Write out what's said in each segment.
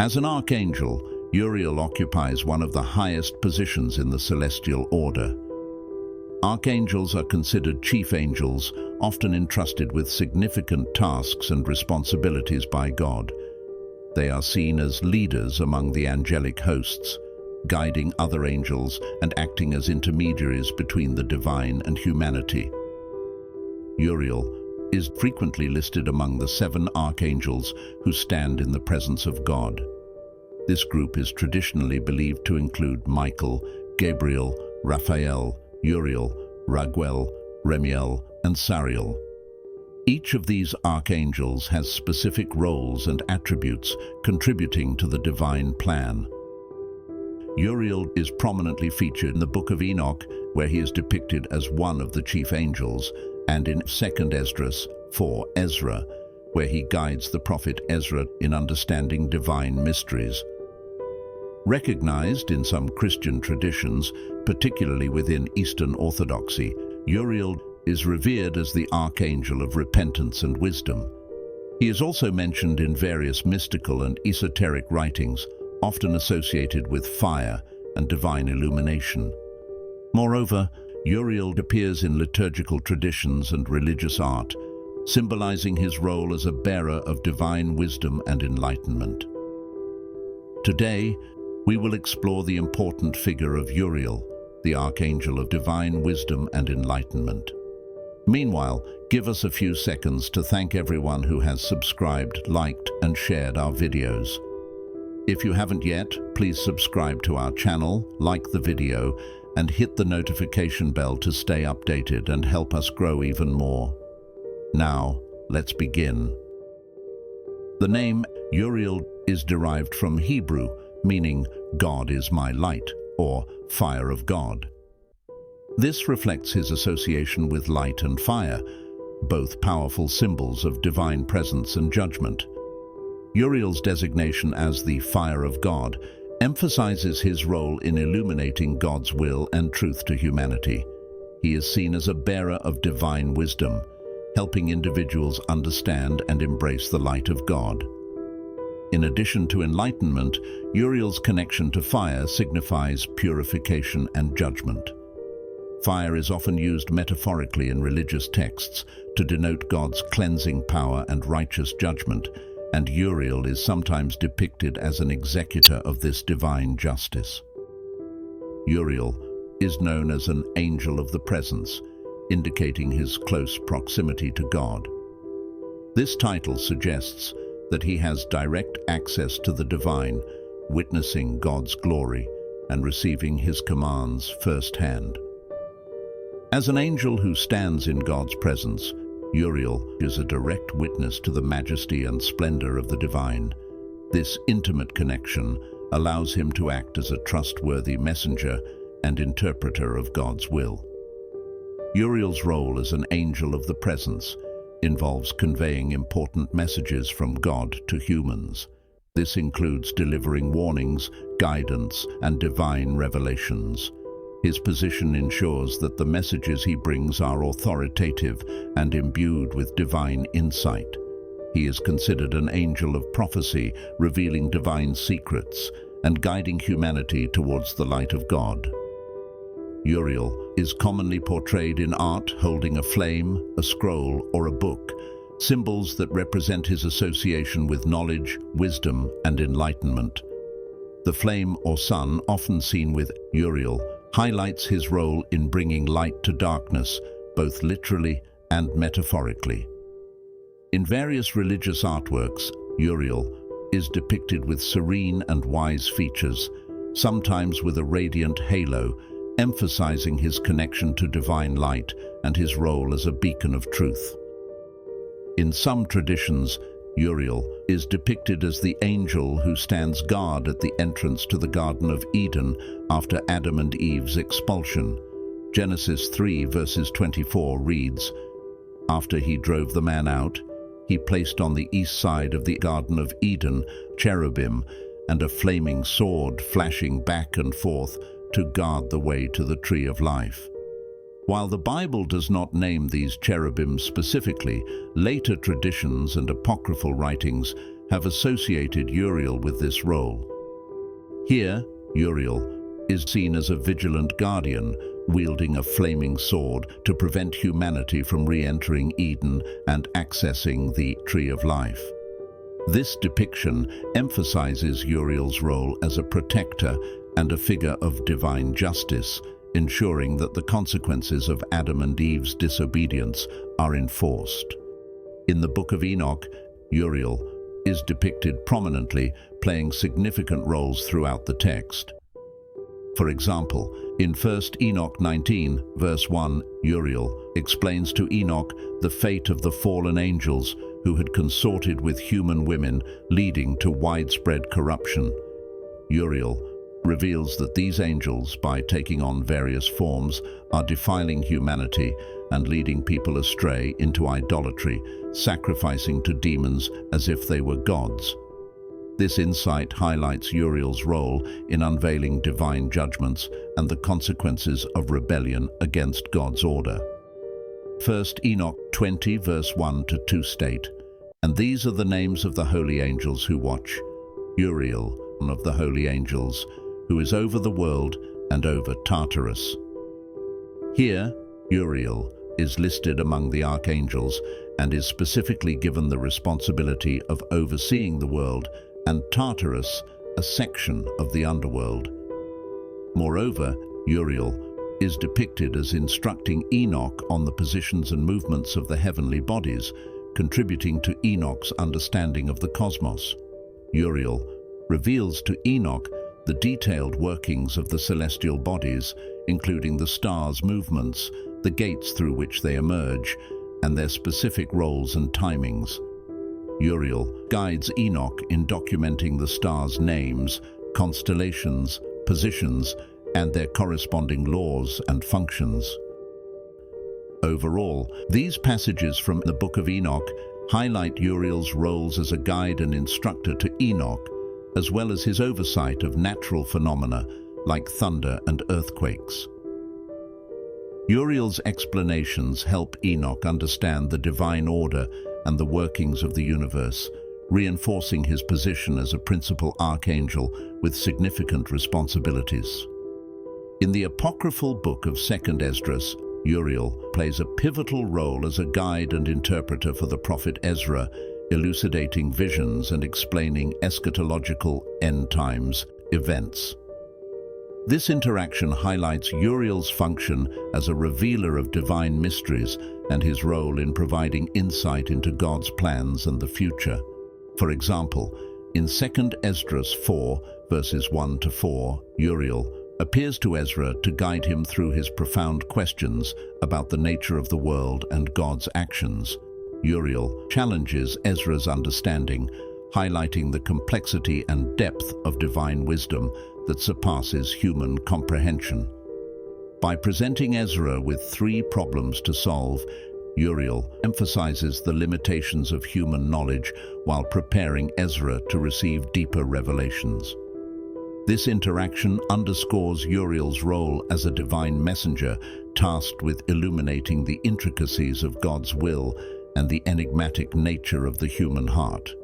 As an archangel, Uriel occupies one of the highest positions in the celestial order. Archangels are considered chief angels, often entrusted with significant tasks and responsibilities by God. They are seen as leaders among the angelic hosts, guiding other angels and acting as intermediaries between the divine and humanity. Uriel is frequently listed among the 7 archangels who stand in the presence of God. This group is traditionally believed to include Michael, Gabriel, Raphael, Uriel, Raguel, Remiel, and Sariel. Each of these archangels has specific roles and attributes contributing to the divine plan. Uriel is prominently featured in the Book of Enoch, where he is depicted as one of the chief angels, and in 2 Esdras 4 Ezra, where he guides the prophet Ezra in understanding divine mysteries. Recognized in some Christian traditions, particularly within Eastern Orthodoxy, Uriel is revered as the archangel of repentance and wisdom. He is also mentioned in various mystical and esoteric writings, often associated with fire and divine illumination. Moreover, Uriel appears in liturgical traditions and religious art, symbolizing his role as a bearer of divine wisdom and enlightenment. Today, we will explore the important figure of Uriel, the archangel of divine wisdom and enlightenment. Meanwhile, give us a few seconds to thank everyone who has subscribed, liked, and shared our videos. If you haven't yet, please subscribe to our channel, like the video, and hit the notification bell to stay updated and help us grow even more. Now, let's begin. The name Uriel is derived from Hebrew, meaning God is my light, or fire of God. This reflects his association with light and fire, both powerful symbols of divine presence and judgment. Uriel's designation as the fire of God emphasizes his role in illuminating God's will and truth to humanity. He is seen as a bearer of divine wisdom, helping individuals understand and embrace the light of God. In addition to enlightenment, Uriel's connection to fire signifies purification and judgment. Fire is often used metaphorically in religious texts to denote God's cleansing power and righteous judgment, and Uriel is sometimes depicted as an executor of this divine justice. Uriel is known as an angel of the presence, indicating his close proximity to God. This title suggests that he has direct access to the divine, witnessing God's glory and receiving his commands firsthand. As an angel who stands in God's presence, Uriel is a direct witness to the majesty and splendor of the divine. This intimate connection allows him to act as a trustworthy messenger and interpreter of God's will. Uriel's role as an angel of the presence involves conveying important messages from God to humans. This includes delivering warnings, guidance, and divine revelations. His position ensures that the messages he brings are authoritative and imbued with divine insight. He is considered an angel of prophecy, revealing divine secrets and guiding humanity towards the light of God. Uriel is commonly portrayed in art holding a flame, a scroll, or a book, symbols that represent his association with knowledge, wisdom, and enlightenment. The flame or sun, often seen with Uriel, highlights his role in bringing light to darkness, both literally and metaphorically. In various religious artworks, Uriel is depicted with serene and wise features, sometimes with a radiant halo, emphasizing his connection to divine light and his role as a beacon of truth. In some traditions, Uriel is depicted as the angel who stands guard at the entrance to the Garden of Eden after Adam and Eve's expulsion. Genesis 3 verses 24 reads, "After he drove the man out, he placed on the east side of the Garden of Eden cherubim and a flaming sword flashing back and forth to guard the way to the tree of life." While the Bible does not name these cherubim specifically, later traditions and apocryphal writings have associated Uriel with this role. Here, Uriel is seen as a vigilant guardian, wielding a flaming sword to prevent humanity from re-entering Eden and accessing the Tree of Life. This depiction emphasizes Uriel's role as a protector and a figure of divine justice, ensuring that the consequences of Adam and Eve's disobedience are enforced. In the Book of Enoch, Uriel is depicted prominently, playing significant roles throughout the text. For example, in 1 Enoch 19, verse 1, Uriel explains to Enoch the fate of the fallen angels who had consorted with human women, leading to widespread corruption. Uriel reveals that these angels, by taking on various forms, are defiling humanity and leading people astray into idolatry, sacrificing to demons as if they were gods. This insight highlights Uriel's role in unveiling divine judgments and the consequences of rebellion against God's order. 1 Enoch 20 verse 1 to 2 state, "And these are the names of the holy angels who watch. Uriel, one of the holy angels, who is over the world and over Tartarus." Here, Uriel is listed among the archangels and is specifically given the responsibility of overseeing the world, and Tartarus, a section of the underworld. Moreover, Uriel is depicted as instructing Enoch on the positions and movements of the heavenly bodies, contributing to Enoch's understanding of the cosmos. Uriel reveals to Enoch the detailed workings of the celestial bodies, including the stars' movements, the gates through which they emerge, and their specific roles and timings. Uriel guides Enoch in documenting the stars' names, constellations, positions, and their corresponding laws and functions. Overall, these passages from the Book of Enoch highlight Uriel's roles as a guide and instructor to Enoch, as well as his oversight of natural phenomena like thunder and earthquakes. Uriel's explanations help Enoch understand the divine order and the workings of the universe, reinforcing his position as a principal archangel with significant responsibilities. In the apocryphal book of 2nd Esdras, Uriel plays a pivotal role as a guide and interpreter for the prophet Ezra, elucidating visions and explaining eschatological end times events. This interaction highlights Uriel's function as a revealer of divine mysteries and his role in providing insight into God's plans and the future. For example, in 2nd Esdras 4, verses 1 to 4, Uriel appears to Ezra to guide him through his profound questions about the nature of the world and God's actions. Uriel challenges Ezra's understanding, highlighting the complexity and depth of divine wisdom that surpasses human comprehension. By presenting Ezra with 3 problems to solve, Uriel emphasizes the limitations of human knowledge while preparing Ezra to receive deeper revelations. This interaction underscores Uriel's role as a divine messenger tasked with illuminating the intricacies of God's will and the enigmatic nature of the human heart.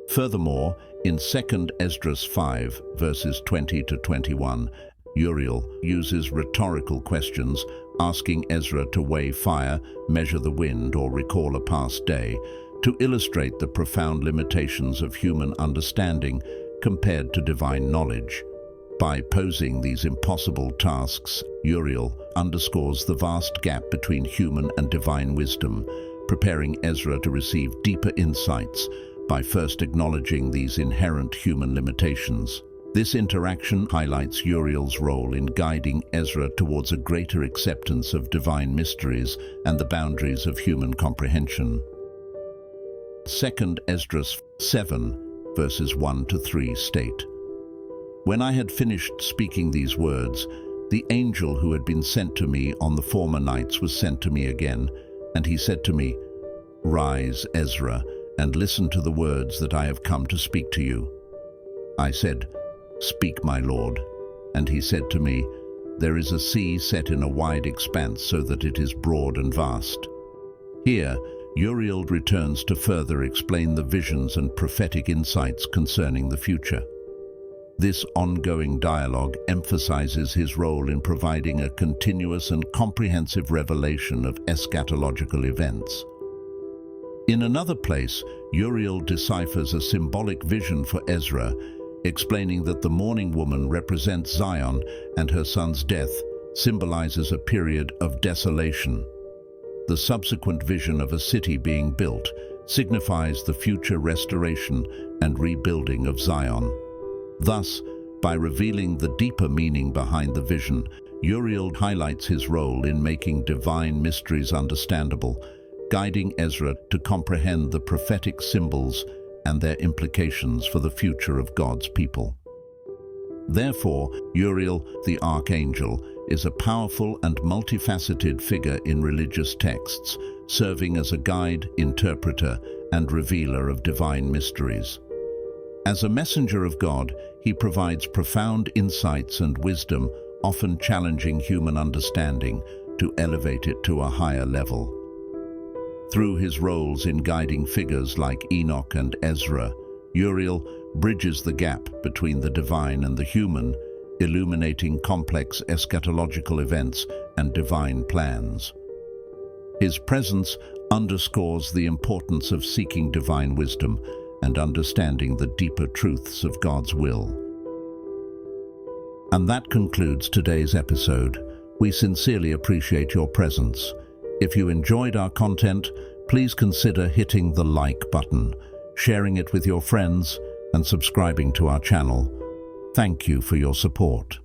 Furthermore, in 2nd Esdras 5, verses 20 to 21, Uriel uses rhetorical questions, asking Ezra to weigh fire, measure the wind, or recall a past day, to illustrate the profound limitations of human understanding compared to divine knowledge. By posing these impossible tasks, Uriel underscores the vast gap between human and divine wisdom, preparing Ezra to receive deeper insights by first acknowledging these inherent human limitations. This interaction highlights Uriel's role in guiding Ezra towards a greater acceptance of divine mysteries and the boundaries of human comprehension. 2nd Esdras 7, verses 1 to 3 state, "When I had finished speaking these words, the angel who had been sent to me on the former nights was sent to me again, and he said to me, 'Rise, Ezra, and listen to the words that I have come to speak to you.' I said, 'Speak, my Lord.' And he said to me, 'There is a sea set in a wide expanse so that it is broad and vast. Here, Uriel returns to further explain the visions and prophetic insights concerning the future. This ongoing dialogue emphasizes his role in providing a continuous and comprehensive revelation of eschatological events. In another place, Uriel deciphers a symbolic vision for Ezra, explaining that the mourning woman represents Zion and her son's death symbolizes a period of desolation. The subsequent vision of a city being built signifies the future restoration and rebuilding of Zion. Thus, by revealing the deeper meaning behind the vision, Uriel highlights his role in making divine mysteries understandable, guiding Ezra to comprehend the prophetic symbols and their implications for the future of God's people. Therefore, Uriel, the Archangel, is a powerful and multifaceted figure in religious texts, serving as a guide, interpreter, and revealer of divine mysteries. As a messenger of God, he provides profound insights and wisdom, often challenging human understanding to elevate it to a higher level. Through his roles in guiding figures like Enoch and Ezra, Uriel bridges the gap between the divine and the human, illuminating complex eschatological events and divine plans. His presence underscores the importance of seeking divine wisdom and understanding the deeper truths of God's will. And that concludes today's episode. We sincerely appreciate your presence. If you enjoyed our content, please consider hitting the like button, sharing it with your friends, and subscribing to our channel. Thank you for your support.